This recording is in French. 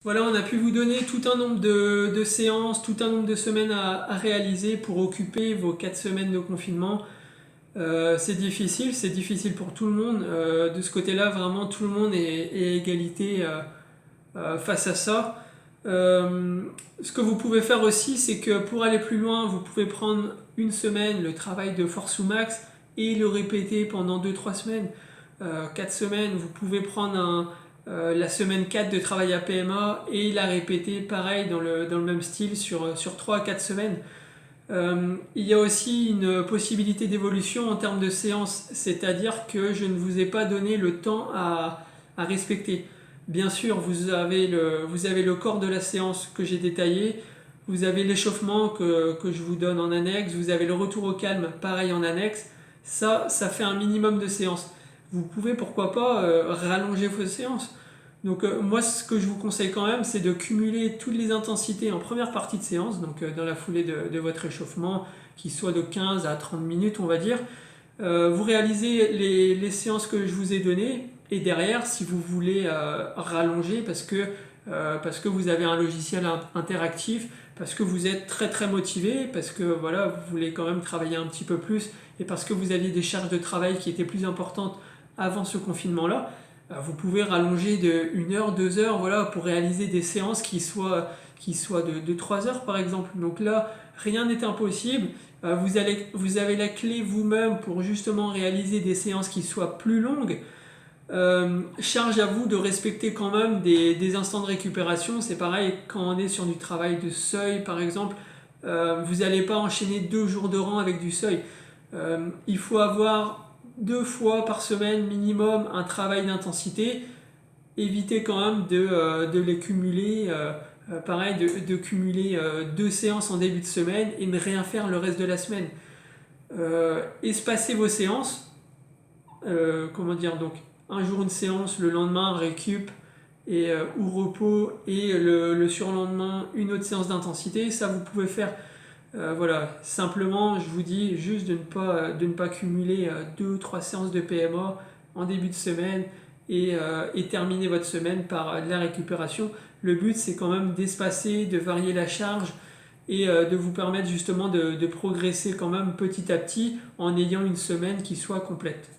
Voilà, on a pu vous donner tout un nombre de séances, tout un nombre de semaines à réaliser pour occuper vos 4 semaines de confinement. C'est difficile pour tout le monde. De ce côté-là, vraiment, tout le monde est à égalité face à ça. Ce que vous pouvez faire aussi, c'est que pour aller plus loin, vous pouvez prendre une semaine le travail de force ou max et le répéter pendant 2-3 semaines. 4 semaines, vous pouvez prendre la semaine 4 de travail à PMA et la répéter pareil dans le même style sur 3 à 4 semaines. Il y a aussi une possibilité d'évolution en termes de séance, c'est-à-dire que je ne vous ai pas donné le temps à respecter. Bien sûr, vous avez le corps de la séance que j'ai détaillé, vous avez l'échauffement que je vous donne en annexe, vous avez le retour au calme pareil en annexe. Ça fait un minimum de séances. Vous pouvez pourquoi pas rallonger vos séances. Donc moi ce que je vous conseille quand même, c'est de cumuler toutes les intensités en première partie de séance, donc dans la foulée de votre échauffement, qui soit de 15 à 30 minutes on va dire. Vous réalisez les séances que je vous ai données, et derrière si vous voulez rallonger parce que vous avez un logiciel interactif, parce que vous êtes très très motivé, parce que voilà, vous voulez quand même travailler un petit peu plus, et parce que vous aviez des charges de travail qui étaient plus importantes avant ce confinement-là, vous pouvez rallonger de 1 heure, 2 heures, voilà, pour réaliser des séances qui soient de 3 heures par exemple. Donc là, rien n'est impossible. Vous avez la clé vous-même pour justement réaliser des séances qui soient plus longues. Charge à vous de respecter quand même des instants de récupération. C'est pareil quand on est sur du travail de seuil par exemple. Vous n'allez pas enchaîner 2 jours de rang avec du seuil. Il faut avoir 2 fois par semaine minimum un travail d'intensité. Évitez quand même de les cumuler. Pareil, de cumuler 2 séances en début de semaine et ne rien faire le reste de la semaine. Espacez vos séances. Comment dire, donc un jour une séance, le lendemain récup ou repos, et le surlendemain une autre séance d'intensité. Ça vous pouvez faire. Voilà, simplement je vous dis juste de ne pas cumuler 2-3 séances de PMA en début de semaine et terminer votre semaine par de la récupération. Le but c'est quand même d'espacer, de varier la charge et de vous permettre justement de progresser quand même petit à petit en ayant une semaine qui soit complète.